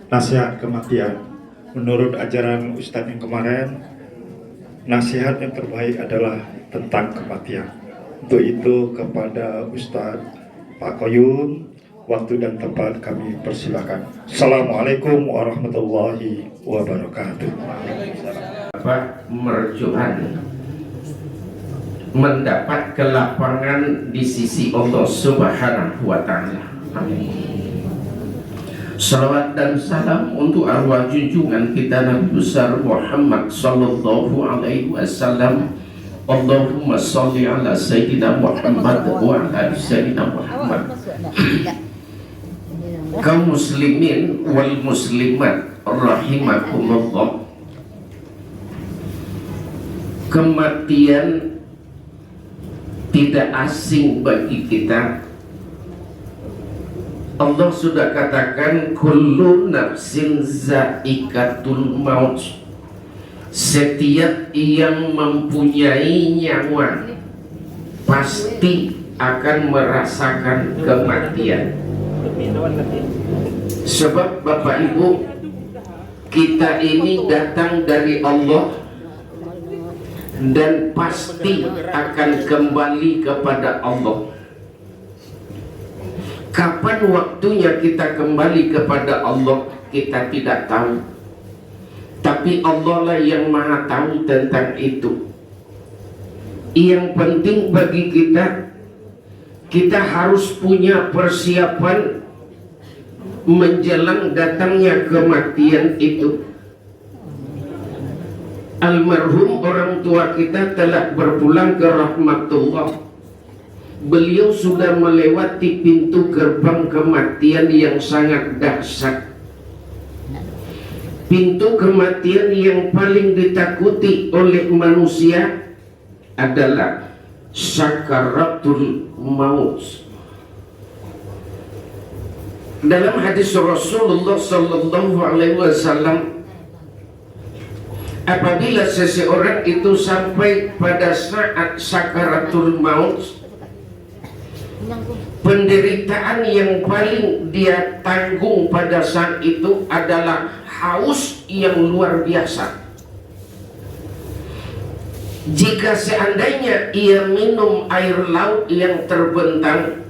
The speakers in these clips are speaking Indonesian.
nasihat kematian. Menurut ajaran Ustadz yang kemarin, nasihat yang terbaik adalah tentang kematian. Untuk itu kepada Ustadz Pak Koyun, waktu dan tempat kami persilakan. Assalamualaikum warahmatullahi wabarakatuh. Bapak merjuan mendapat kelapangan di sisi Allah Subhanahu wa Ta'ala. Amin. Salawat dan salam untuk arwah junjungan kita Nabi besar Muhammad sallallahu alaihi wasallam. Allahumma sholli ala sayyidina Muhammad wa ala sayyidina Muhammad. Kaum muslimin wal muslimat rahimakumullah. Kematian tidak asing bagi kita. Allah sudah katakan kullu nafsin zaikatul maut. Setiap yang mempunyai nyawa pasti akan merasakan kematian. Sebab Bapak Ibu, kita ini datang dari Allah dan pasti akan kembali kepada Allah. Kapan waktunya kita kembali kepada Allah kita tidak tahu, tapi Allah lah yang maha tahu tentang itu. Yang penting bagi kita, kita harus punya persiapan menjelang datangnya kematian itu. Almarhum orang tua kita telah berpulang ke rahmatullah. Beliau sudah melewati pintu gerbang kematian yang sangat dahsyat. Pintu kematian yang paling ditakuti oleh manusia adalah sakaratul maut. Dalam hadis Rasulullah sallallahu alaihi wasallam, apabila seseorang itu sampai pada saat sakaratul maut, penderitaan yang paling dia tanggung pada saat itu adalah haus yang luar biasa. Jika seandainya ia minum air laut yang terbentang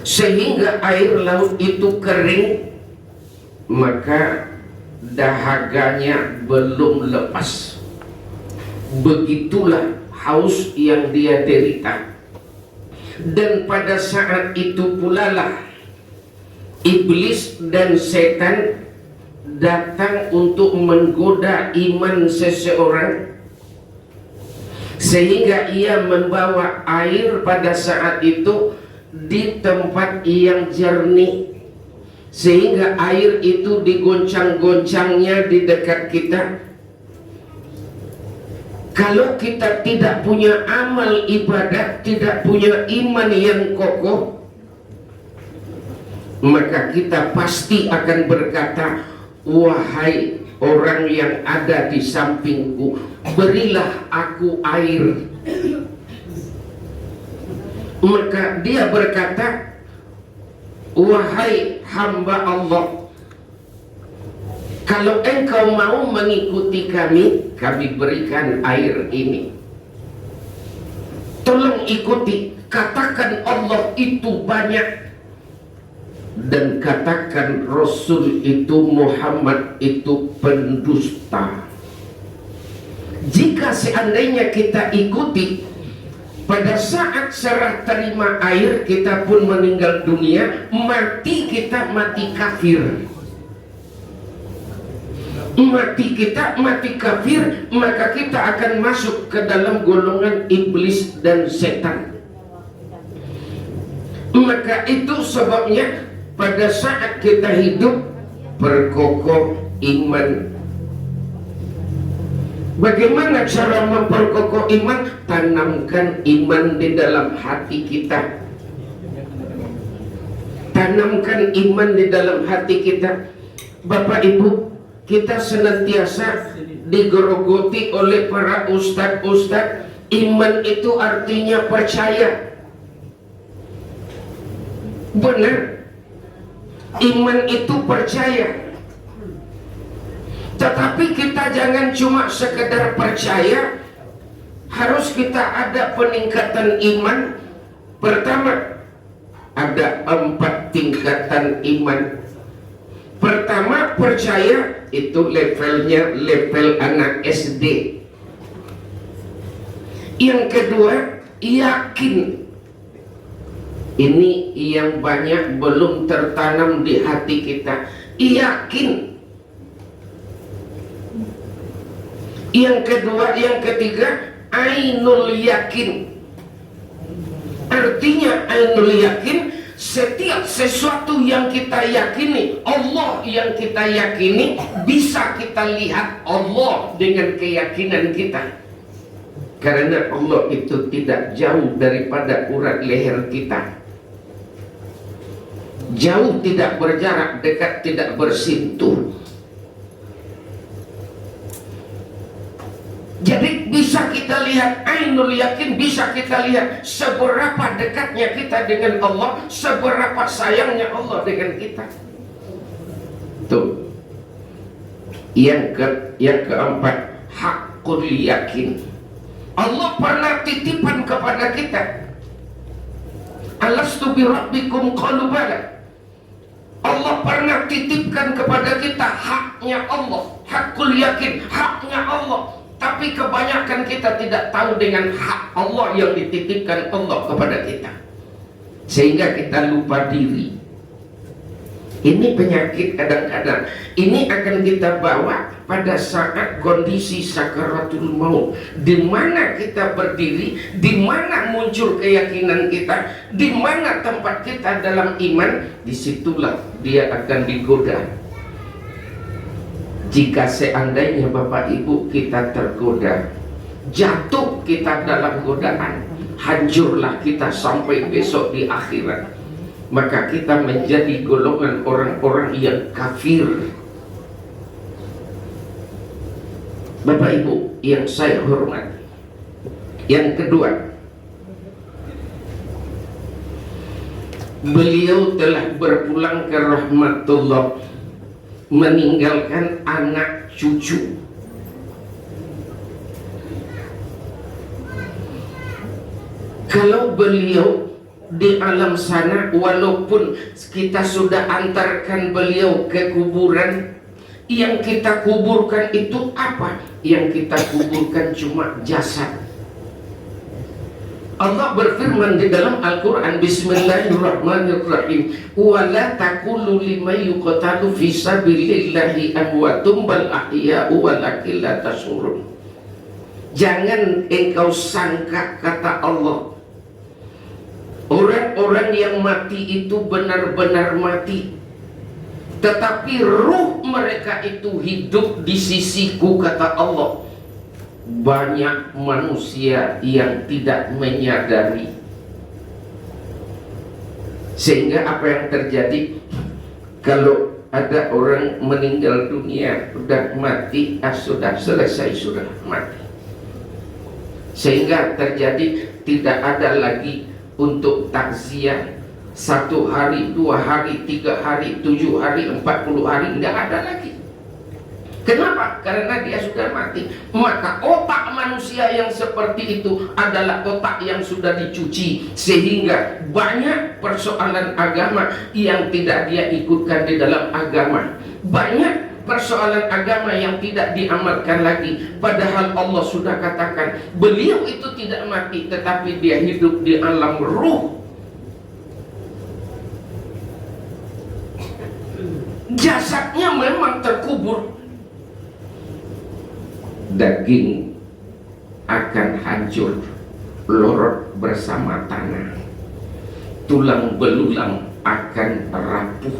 sehingga air laut itu kering, maka dahaganya belum lepas. Begitulah haus yang dia derita. Dan pada saat itu pula lah iblis dan setan datang untuk menggoda iman seseorang, sehingga ia membawa air pada saat itu di tempat yang jernih, sehingga air itu digoncang-goncangnya di dekat kita. Kalau kita tidak punya amal ibadah, tidak punya iman yang kokoh, maka kita pasti akan berkata, wahai orang yang ada di sampingku, berilah aku air. Maka dia berkata, wahai hamba Allah, kalau engkau mau mengikuti kami, kami berikan air ini. Tolong ikuti, katakan Allah itu banyak, dan katakan Rasul itu Muhammad itu pendusta. Jika seandainya kita ikuti, pada saat serah terima air kita pun meninggal dunia, mati kita mati kafir. Mati kita mati kafir, maka kita akan masuk ke dalam golongan iblis dan setan. Maka itu sebabnya pada saat kita hidup perkokoh iman. Bagaimana cara memperkokoh iman? Tanamkan iman di dalam hati kita. Tanamkan iman di dalam hati kita. Bapak Ibu, kita senantiasa digerogoti oleh para ustadz-ustadz. Iman itu artinya percaya. Benar. Iman itu percaya. Tetapi kita jangan cuma sekedar percaya, harus kita ada peningkatan iman. Pertama, ada 4 tingkatan iman. Pertama, percaya, itu levelnya level anak SD. Yang kedua, yakin. Ini yang banyak belum tertanam di hati kita. Yakin. Yang kedua, yang ketiga, ainul yakin. Artinya ainul yakin, setiap sesuatu yang kita yakini, Allah yang kita yakini, bisa kita lihat Allah dengan keyakinan kita. Karena Allah itu tidak jauh daripada urat leher kita. Jauh tidak berjarak, dekat tidak bersentuh. Jadi bisa kita lihat, ainul yakin, bisa kita lihat seberapa dekatnya kita dengan Allah, seberapa sayangnya Allah dengan kita. Tuh. Yang keempat, hakul yakin. Allah pernah titipan kepada kita. Alastu bi rabbikum qalu bala. Allah pernah titipkan kepada kita haknya Allah, hakul yakin, haknya Allah. Tapi kebanyakan kita tidak tahu dengan hak Allah yang dititipkan Allah kepada kita, sehingga kita lupa diri. Ini penyakit kadang-kadang. Ini akan kita bawa pada saat kondisi sakaratul maut, di mana kita berdiri, di mana muncul keyakinan kita, di mana tempat kita dalam iman. Disitulah dia akan digoda. Jika seandainya Bapak Ibu kita tergoda, jatuh kita dalam godaan, hancurlah kita sampai besok di akhirat. Maka kita menjadi golongan orang-orang yang kafir. Bapak Ibu yang saya hormati, yang kedua, beliau telah berpulang ke rahmatullah, meninggalkan anak cucu. Kalau beliau di alam sana, walaupun kita sudah antarkan beliau ke kuburan, yang kita kuburkan itu apa? Yang kita kuburkan cuma jasad. Allah berfirman di dalam Al-Quran, Bismillahirrahmanirrahim, wala taqulu liman yuqtalu fi sabilillahi amwatum bal ahya'u walakin la tashurun. Jangan engkau sangka, kata Allah, orang-orang yang mati itu benar-benar mati, tetapi ruh mereka itu hidup di sisiku, kata Allah. Banyak manusia yang tidak menyadari, sehingga apa yang terjadi kalau ada orang meninggal dunia, sudah mati, sudah selesai, sudah mati, sehingga terjadi tidak ada lagi untuk takziah 1 hari, 2 hari, 3 hari, 7 hari, 40 hari, tidak ada lagi. Kenapa? Karena dia sudah mati. Maka otak manusia yang seperti itu adalah otak yang sudah dicuci, sehingga banyak persoalan agama yang tidak dia ikutkan di dalam agama. Banyak persoalan agama yang tidak diamalkan lagi. Padahal Allah sudah katakan beliau itu tidak mati, tetapi dia hidup di alam ruh. Jasadnya memang terkubur, daging akan hancur, lorot bersama tanah, tulang belulang akan rapuh,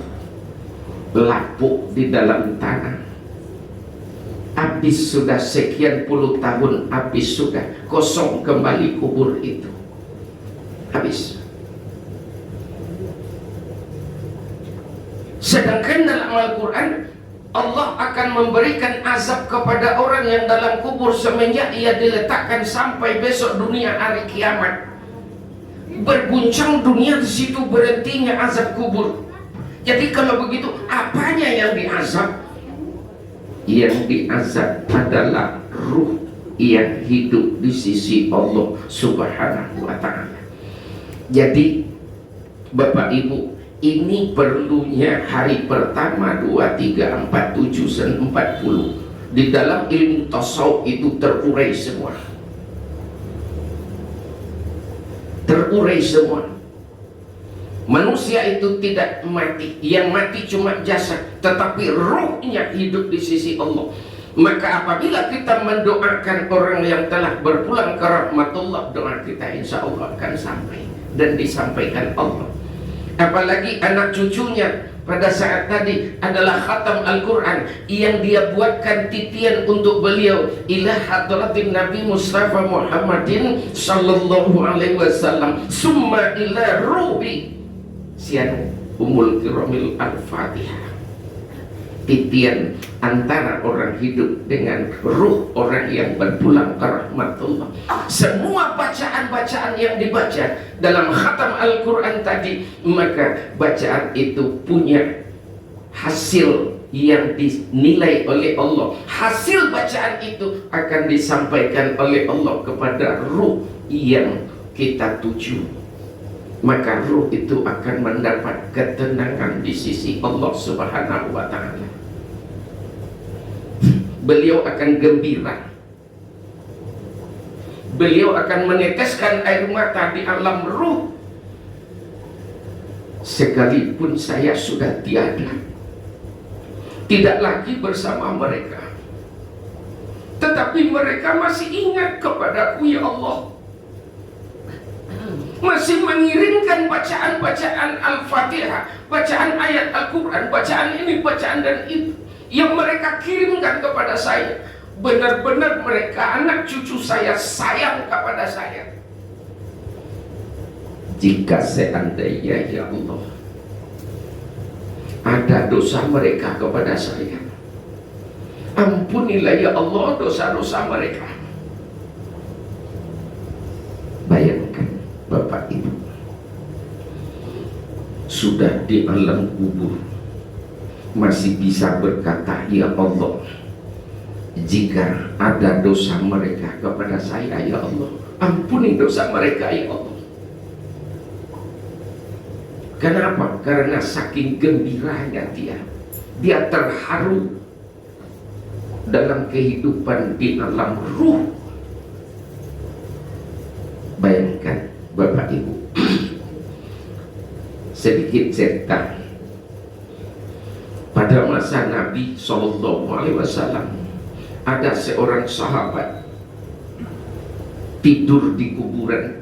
lapuk di dalam tanah. Habis sudah sekian puluh tahun, habis sudah kosong kembali kubur itu, habis. Sedangkan dalam Al-Quran, Allah akan memberikan azab kepada orang yang dalam kubur semenjak ia diletakkan sampai besok dunia hari kiamat. Berguncang dunia, di situ berhentinya azab kubur. Jadi kalau begitu, apanya yang diazab? Yang diazab adalah ruh yang hidup di sisi Allah Subhanahu wa Ta'ala. Jadi Bapak Ibu, ini perlunya hari pertama 2, 3, 4, 7, 40. Di dalam ilmu tasawuf itu terurai semua. Terurai semua. Manusia itu tidak mati, yang mati cuma jasad, tetapi ruhnya hidup di sisi Allah. Maka apabila kita mendoakan orang yang telah berpulang ke rahmatullah, doa kita insya Allah akan sampai dan disampaikan Allah. Apalagi anak cucunya pada saat tadi adalah khatam Al-Quran yang dia buatkan titian untuk beliau, ila hadratin Nabi Mustafa Muhammadin sallallahu alaihi wasallam, summa ila ruhi sian umul kiramil al-fatihah. Titian antara orang hidup dengan ruh orang yang berpulang ke rahmatullah. Semua bacaan-bacaan yang dibaca dalam khatam Al-Quran tadi, maka bacaan itu punya hasil yang dinilai oleh Allah. Hasil bacaan itu akan disampaikan oleh Allah kepada ruh yang kita tuju. Maka ruh itu akan mendapat ketenangan di sisi Allah Subhanahu wa Ta'ala. Beliau akan gembira, beliau akan meneteskan air mata di alam ruh. Sekalipun saya sudah tiada, tidak lagi bersama mereka, tetapi mereka masih ingat kepadaku ya Allah, masih mengirimkan bacaan-bacaan Al-Fatihah, bacaan ayat Al-Quran, bacaan ini, bacaan dan itu yang mereka kirimkan kepada saya. Benar-benar mereka, anak cucu saya, sayang kepada saya. Jika seandainya ya Allah ada dosa mereka kepada saya, ampunilah ya Allah dosa-dosa mereka. Bayangkan Bapak Ibu, sudah di alam kubur masih bisa berkata ya Allah, jika ada dosa mereka kepada saya ya Allah, ampuni dosa mereka ya Allah. Kenapa? Karena saking gembiranya dia terharu dalam kehidupan di alam ruh. Bayangkan Bapak Ibu, sedikit cerita. Pada masa Nabi SAW, ada seorang sahabat tidur di kuburan.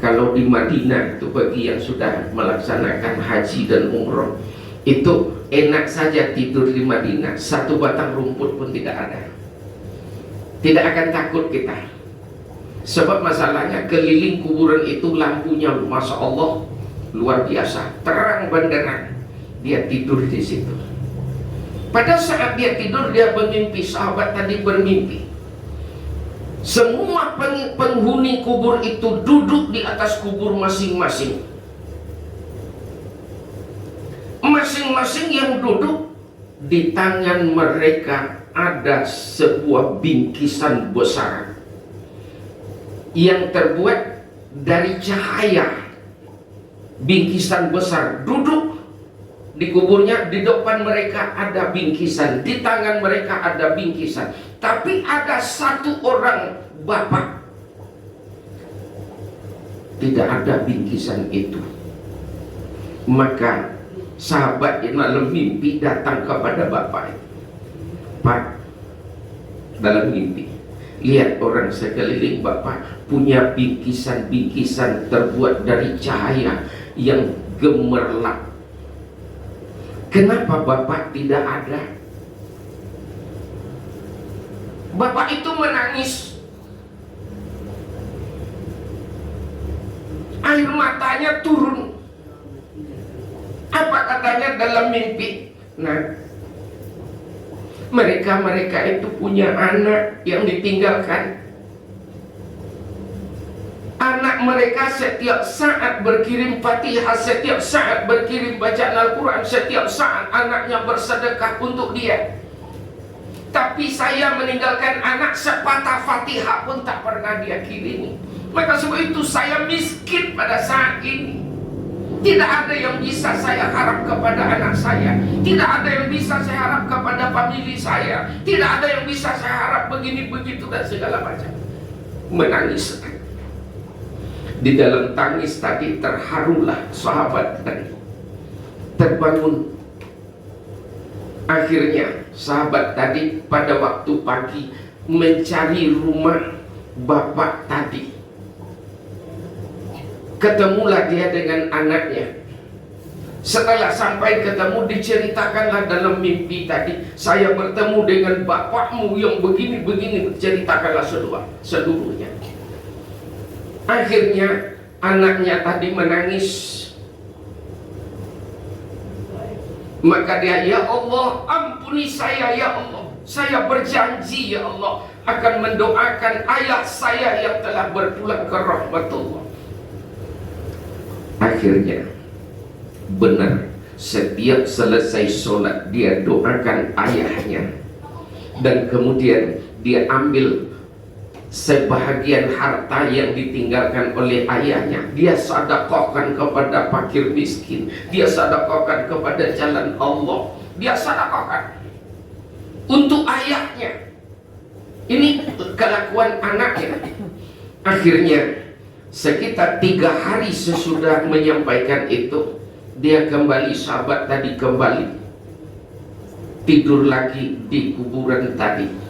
Kalau di Madinah itu bagi yang sudah melaksanakan haji dan umroh, itu enak saja tidur di Madinah, satu batang rumput pun tidak ada. Tidak akan takut kita. Sebab masalahnya keliling kuburan itu lampunya Masya Allah luar biasa, terang benderang. Dia tidur di situ. Pada saat dia tidur, dia bermimpi. Sahabat tadi bermimpi, semua penghuni kubur itu duduk di atas kubur masing-masing. Masing-masing yang duduk, di tangan mereka ada sebuah bingkisan besar yang terbuat dari cahaya. Bingkisan besar duduk di kuburnya, di depan mereka ada bingkisan, di tangan mereka ada bingkisan. Tapi ada satu orang bapak, tidak ada bingkisan itu. Maka sahabat yang dalam mimpi datang kepada bapak. Pak, dalam mimpi lihat orang sekeliling bapak punya bingkisan-bingkisan terbuat dari cahaya yang gemerlap. Kenapa bapak tidak ada? Bapak itu menangis, air matanya turun. Apa katanya dalam mimpi? Nah, mereka itu punya anak yang ditinggalkan. Anak mereka mereka setiap saat berkirim Fatihah, setiap saat berkirim bacaan Al-Quran, setiap saat anaknya bersedekah untuk dia. Tapi saya meninggalkan anak, sepatah Fatihah pun tak pernah dia kirimi. Maka sebab itu saya miskin pada saat ini. Tidak ada yang bisa saya harap kepada anak saya. Tidak ada yang bisa saya harap kepada famili saya. Tidak ada yang bisa saya harap begini begitu dan segala macam. Menangis. Di dalam tangis tadi terharulah sahabat tadi. Terbangun. Akhirnya sahabat tadi pada waktu pagi mencari rumah bapak tadi. Ketemulah dia dengan anaknya. Setelah sampai ketemu, diceritakanlah dalam mimpi tadi, saya bertemu dengan bapakmu yang begini-begini. Ceritakanlah seluruhnya. Akhirnya anaknya tadi menangis. Maka dia, ya Allah, ampuni saya ya Allah. Saya berjanji ya Allah akan mendoakan ayah saya yang telah berpulang ke rahmatullah. Akhirnya benar, setiap selesai sholat dia doakan ayahnya. Dan kemudian dia ambil sebahagian harta yang ditinggalkan oleh ayahnya, dia sedekahkan kepada fakir miskin, dia sedekahkan kepada jalan Allah, dia sedekahkan untuk ayahnya. Ini kelakuan anaknya. Akhirnya sekitar 3 hari sesudah menyampaikan itu, dia kembali, sahabat tadi kembali tidur lagi di kuburan tadi.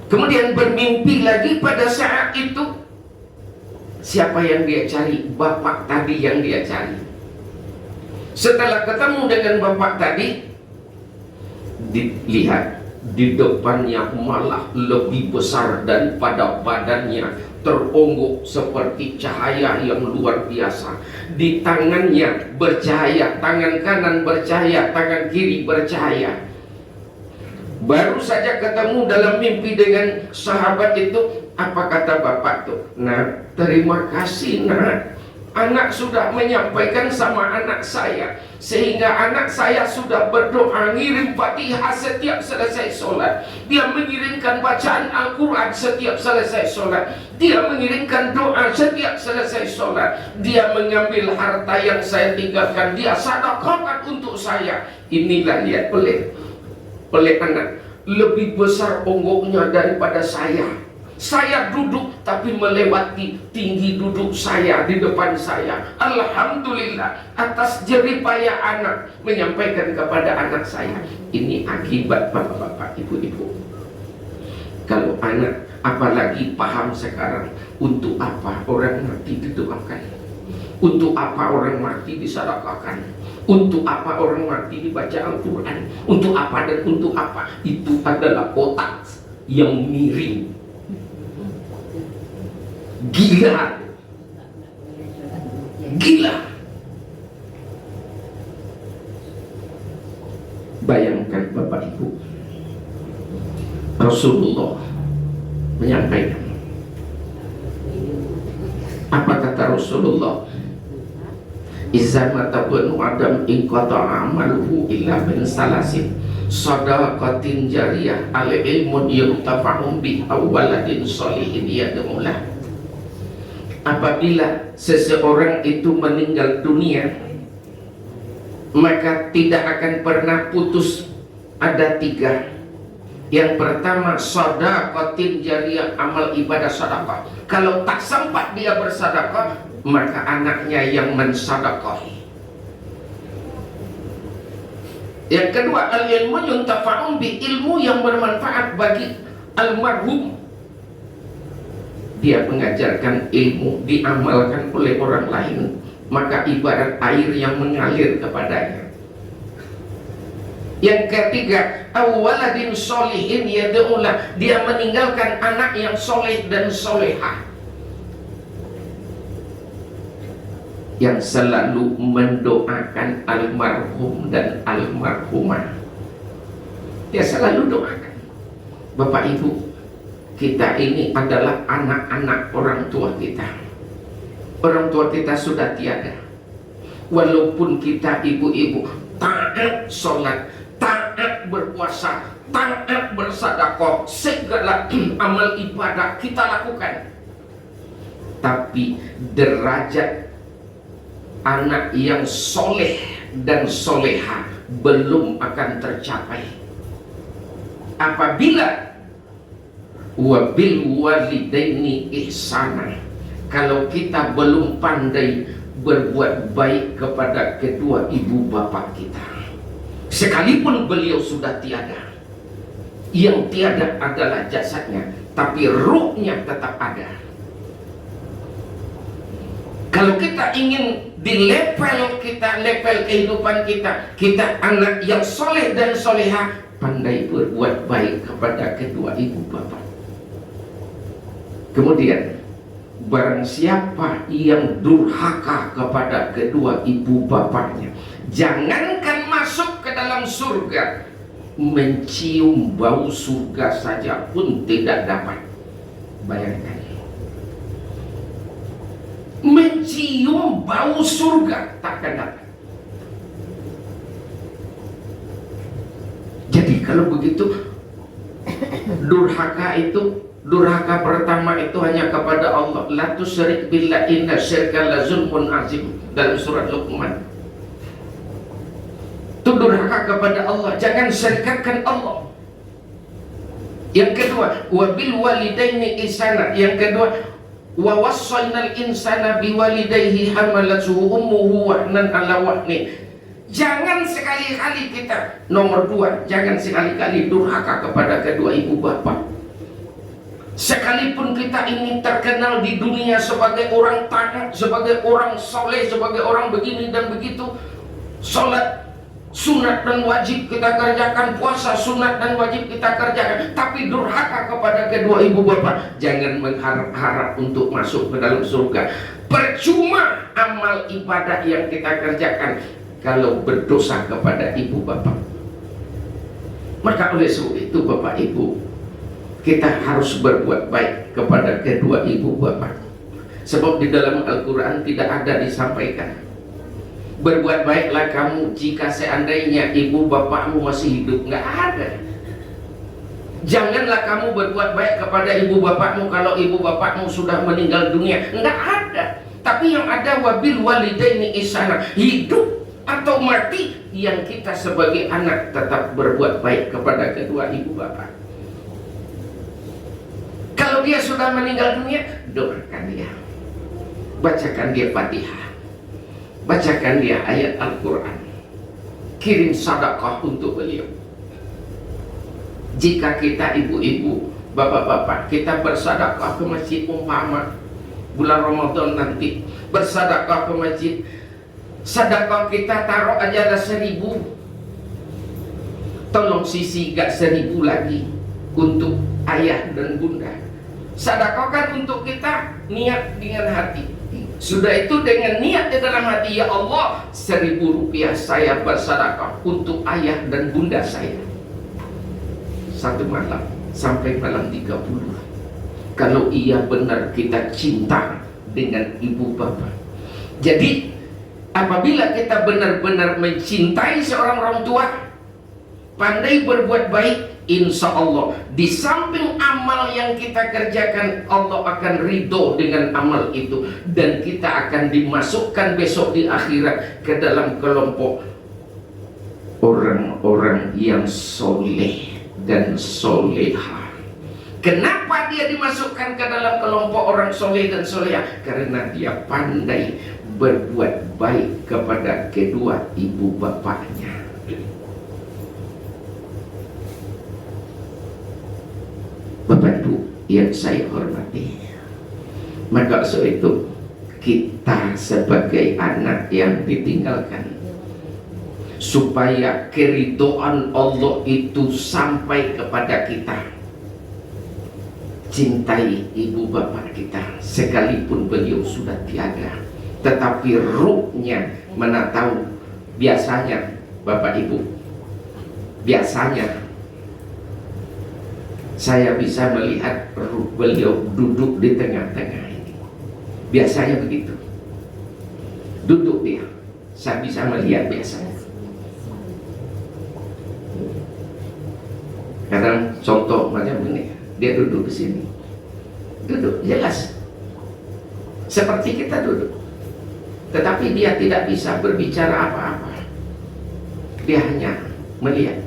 Kemudian bermimpi lagi pada saat itu. Siapa yang dia cari? Bapak tadi yang dia cari. Setelah ketemu dengan bapak tadi, dilihat di depannya malah lebih besar daripada badannya, teronggok seperti cahaya yang luar biasa. Di tangannya bercahaya, tangan kanan bercahaya, tangan kiri bercahaya. Baru saja ketemu dalam mimpi dengan sahabat itu, apa kata bapak tuh? Nah, terima kasih nak, anak sudah menyampaikan sama anak saya, sehingga anak saya sudah berdoa ngirim Fatihah setiap selesai sholat. Dia mengirimkan bacaan Al-Quran setiap selesai sholat. Dia mengirimkan doa setiap selesai sholat. Dia mengambil harta yang saya tinggalkan, dia sedekahkan untuk saya. Inilah lihat oleh anak, lebih besar onggoknya daripada saya. Saya duduk tapi melewati tinggi duduk saya di depan saya. Alhamdulillah atas jeripaya anak menyampaikan kepada anak saya. Ini akibat bapak-bapak, ibu-ibu. Kalau anak apalagi paham sekarang, untuk apa orang mati didoakan, untuk apa orang mati disedekahkan, untuk apa orang mati dibaca Al-Quran, untuk apa dan untuk apa. Itu adalah otak yang miring, gila. Bayangkan Bapak Ibu, Rasulullah menyampaikan, apa kata Rasulullah? Iza mata benu adam inqata amaluhu illa bin salasin sadaqatin jariyah al ilmun yurtafa'um bi awaladin solihin yadumulah. Apabila seseorang itu meninggal dunia, maka tidak akan pernah putus. Ada 3. Yang pertama, sadaqatin jariyah, amal ibadah sedekah. Kalau tak sempat dia bersedekah, maka anaknya yang mensedekahi. Yang kedua, al-ilmu yuntafa'un bi, ilmu yang bermanfaat bagi almarhum. Dia mengajarkan ilmu, diamalkan oleh orang lain, maka ibarat air yang mengalir kepadanya. Yang ketiga, awaladin solihin yad'ulah, dia meninggalkan anak yang soleh dan solehah, yang selalu mendoakan almarhum dan almarhumah. Dia selalu doakan. Bapak Ibu, kita ini adalah anak-anak orang tua kita. Orang tua kita sudah tiada. Walaupun kita ibu-ibu taat sholat, taat berpuasa, taat bersedekah, segala amal ibadah kita lakukan, tapi derajat anak yang soleh dan soleha belum akan tercapai apabila wabil walidaini ihsana, kalau kita belum pandai berbuat baik kepada kedua ibu bapak kita, sekalipun beliau sudah tiada. Yang tiada adalah jasadnya, tapi ruhnya tetap ada. Kalau kita ingin di level kita, level kehidupan kita, kita anak yang soleh dan soleha, pandai berbuat baik kepada kedua ibu bapak. Kemudian barang siapa yang durhaka kepada kedua ibu bapaknya, jangankan masuk ke dalam surga, mencium bau surga saja pun tidak dapat. Bayangkan, mencium bau surga takkan dapat. Jadi kalau begitu, durhaka pertama itu hanya kepada Allah. La tusyrik billah inna syirka la zulmun azim, dalam surat Luqman. Itu durhaka kepada Allah, jangan syirikkan Allah. Yang kedua, wabil walidaini ihsana. Yang kedua, wa wassaynal insana biwalidayhi hamalathu ummuhu wahnan ala wahni. Jangan sekali-kali kita, nomor dua, jangan sekali-kali durhaka kepada kedua ibu bapak. Sekalipun kita ingin terkenal di dunia sebagai orang taat, sebagai orang soleh, sebagai orang begini dan begitu, sholat sunat dan wajib kita kerjakan, puasa sunat dan wajib kita kerjakan, tapi durhaka kepada kedua ibu bapak, jangan mengharap untuk masuk ke dalam surga. Percuma amal ibadah yang kita kerjakan kalau berdosa kepada ibu bapak. Maka oleh sebab itu bapak ibu, kita harus berbuat baik kepada kedua ibu bapak. Sebab di dalam Al-Quran tidak ada disampaikan, berbuat baiklah kamu jika seandainya ibu bapakmu masih hidup. Nggak ada. Janganlah kamu berbuat baik kepada ibu bapakmu kalau ibu bapakmu sudah meninggal dunia. Nggak ada. Tapi yang ada wabil walidaini ihsana, hidup atau mati, yang kita sebagai anak tetap berbuat baik kepada kedua ibu bapak. Kalau dia sudah meninggal dunia, doakan dia, bacakan dia Fatihah, bacakan dia ayat Al-Quran, kirim sedekah untuk beliau. Jika kita ibu-ibu, bapak-bapak, kita bersedekah ke masjid, umpama bulan Ramadan nanti bersedekah ke masjid, sedekah kita taruh aja ada 1.000, tolong sisi gak 1.000 lagi untuk ayah dan bunda. Sedekahkan untuk kita, niat dengan hati. Sudah itu dengan niat di dalam hati, ya Allah, 1.000 rupiah saya bersedekah untuk ayah dan bunda saya. Satu malam sampai malam 30. Kalau iya benar kita cinta dengan ibu bapak. Jadi apabila kita benar-benar mencintai seorang orang tua, pandai berbuat baik, insya Allah di samping amal yang kita kerjakan, Allah akan ridho dengan amal itu, dan kita akan dimasukkan besok di akhirat ke dalam kelompok orang-orang yang soleh dan soleha. Kenapa dia dimasukkan ke dalam kelompok orang soleh dan soleha? Karena dia pandai berbuat baik kepada kedua ibu bapaknya. Bapak Ibu yang saya hormati, maka soal itu kita sebagai anak yang ditinggalkan, supaya keridhaan Allah itu sampai kepada kita, cintai ibu bapak kita sekalipun beliau sudah tiada, tetapi ruhnya mana tahu. Biasanya bapak ibu, biasanya saya bisa melihat ruh beliau duduk di tengah-tengah ini. Biasanya begitu. duduk dia, saya bisa melihat biasanya. Kadang contoh macam ini, dia duduk di sini, duduk jelas seperti kita duduk, tetapi dia tidak bisa berbicara apa-apa. Dia hanya melihat,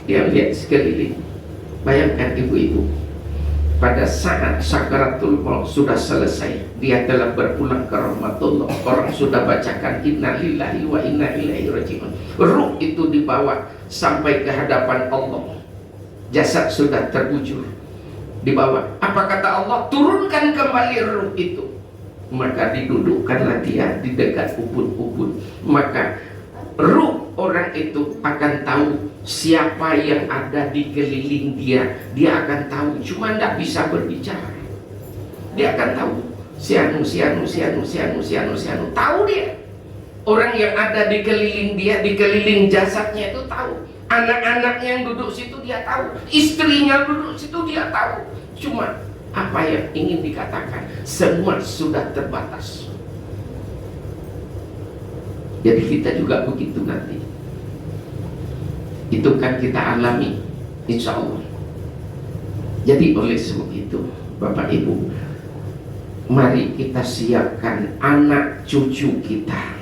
dia melihat sekeliling. Bayangkan ibu-ibu, pada saat sakaratul maut sudah selesai, dia telah berpulang ke rahmatullah. Orang sudah bacakan inna lillahi wa inna ilaihi raji'un. Ruh itu dibawa sampai ke hadapan Allah. Jasad sudah terbujur, dibawa. Apa kata Allah? Turunkan kembali ruh itu. Maka didudukkanlah dia di dekat ubun-ubun. Maka ruh orang itu akan tahu siapa yang ada di keliling dia. Dia akan tahu, cuma tidak bisa berbicara. Dia akan tahu sianu. Tahu dia. Orang yang ada di keliling dia, di keliling jasadnya itu tahu. Anak-anaknya yang duduk situ dia tahu, istrinya duduk situ dia tahu. Cuma apa yang ingin dikatakan, semua sudah terbatas. Jadi kita juga begitu nanti. Itu kan kita alami, insya Allah. Jadi oleh sebab itu, Bapak Ibu, mari kita siapkan anak cucu kita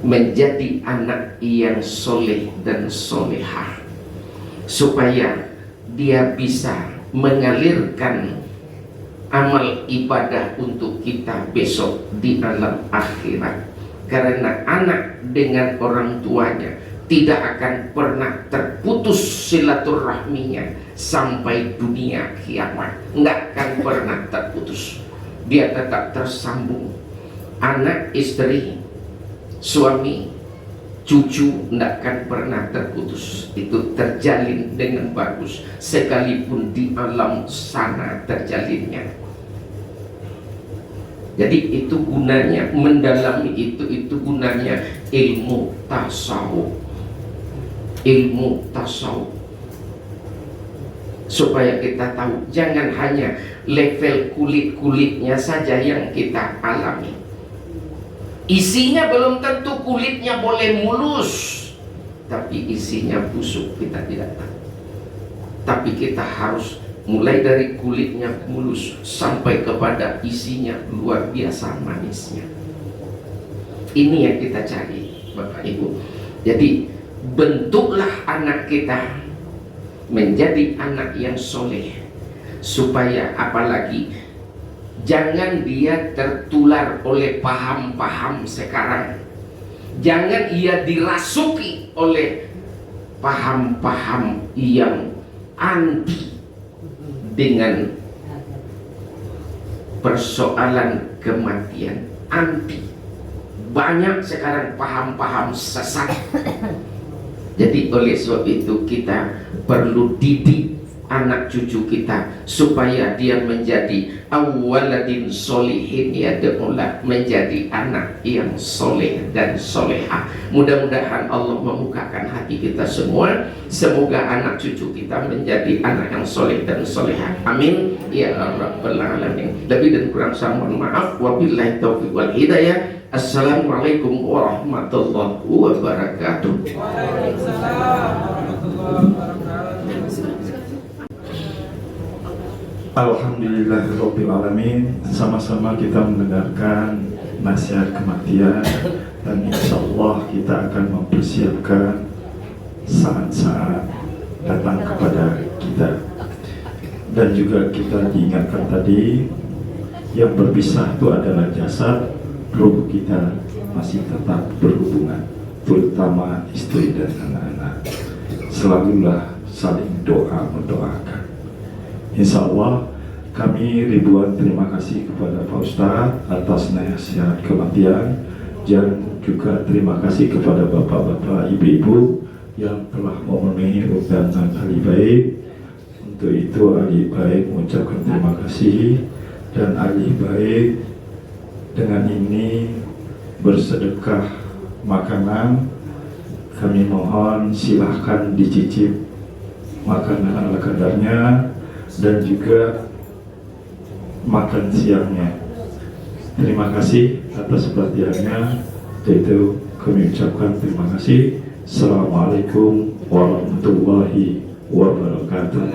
menjadi anak yang soleh dan solehah, supaya dia bisa mengalirkan amal ibadah untuk kita besok di alam akhirat. Karena anak dengan orang tuanya tidak akan pernah terputus silaturahminya sampai dunia kiamat. Nggak akan pernah terputus, dia tetap tersambung. Anak, istri, suami, cucu tidak akan pernah terputus. Itu terjalin dengan bagus, sekalipun di alam sana terjalinnya. Jadi itu gunanya mendalami itu gunanya ilmu tasawuf. Ilmu tasawuf, supaya kita tahu jangan hanya level kulit-kulitnya saja yang kita alami. Isinya belum tentu kulitnya boleh mulus, tapi isinya busuk kita tidak tahu. Tapi kita harus mulai dari kulitnya mulus sampai kepada isinya luar biasa manisnya. Ini yang kita cari, Bapak Ibu. Jadi bentuklah anak kita menjadi anak yang soleh, supaya apalagi jangan dia tertular oleh paham-paham sekarang. Jangan ia dirasuki oleh paham-paham yang anti dengan persoalan kematian. Anti. Banyak sekarang paham-paham sesat. Jadi oleh sebab itu kita perlu didik anak cucu kita supaya dia menjadi awaladin solihin yad'ulah, menjadi anak yang soleh dan solehah. Mudah-mudahan Allah membukakan hati kita semua. Semoga anak cucu kita menjadi anak yang soleh dan solehah. Amin ya rabbal alamin. Lebih dan kurang saya mohon maaf. Wabillahi taufiq wal hidayah. Assalamualaikum warahmatullahi wabarakatuh. Waalaikumsalam warahmatullahi wabarakatuh. Alhamdulillahirrabbilalamin. Sama-sama kita mendengarkan nasihat kematian, dan insya Allah kita akan mempersiapkan saat-saat datang kepada kita. Dan juga kita diingatkan tadi, yang berpisah itu adalah jasad, ruh kita masih tetap berhubungan, terutama istri dan anak-anak. Selalulah saling doa mendoakan. Insya Allah kami ribuan terima kasih kepada Pak Ustadz atas nasihat kematian, dan juga terima kasih kepada bapak-bapak, ibu-ibu yang telah memenuhi undangan ahli baik. Untuk itu ahli baik mengucapkan terima kasih, dan ahli baik dengan ini bersedekah makanan. Kami mohon silahkan dicicip makanan ala kadarnya, dan juga makan siangnya. Terima kasih atas perhatiannya. Yaitu kami ucapkan terima kasih. Assalamualaikum warahmatullahi wabarakatuh.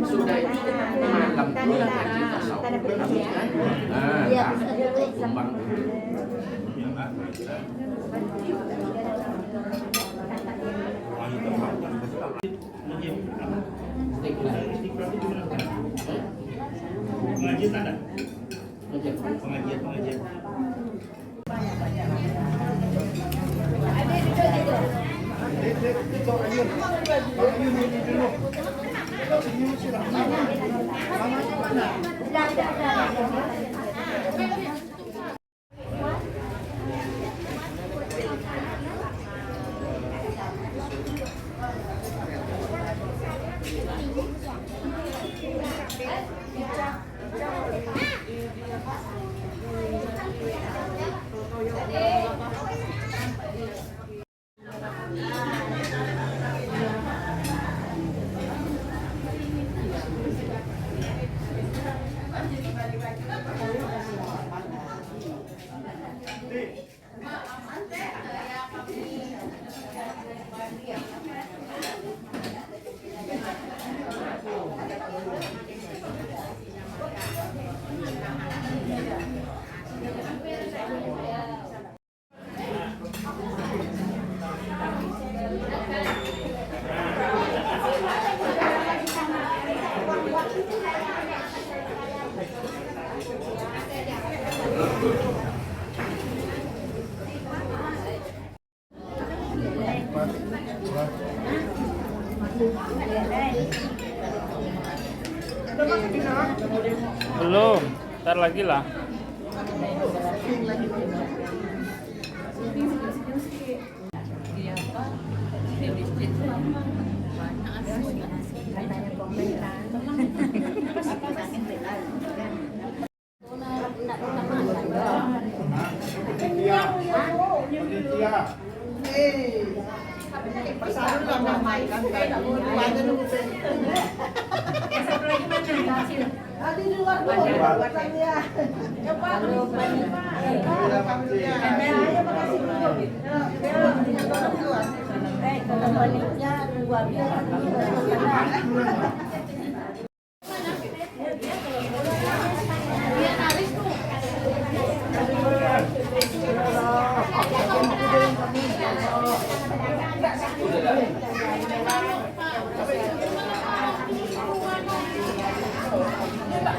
Sudah itu malam pulang haji tasawuf. Pengajian ada? Pengajian. Belum, ntar lagi lah.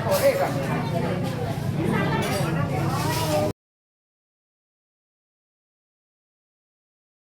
Boleh kan?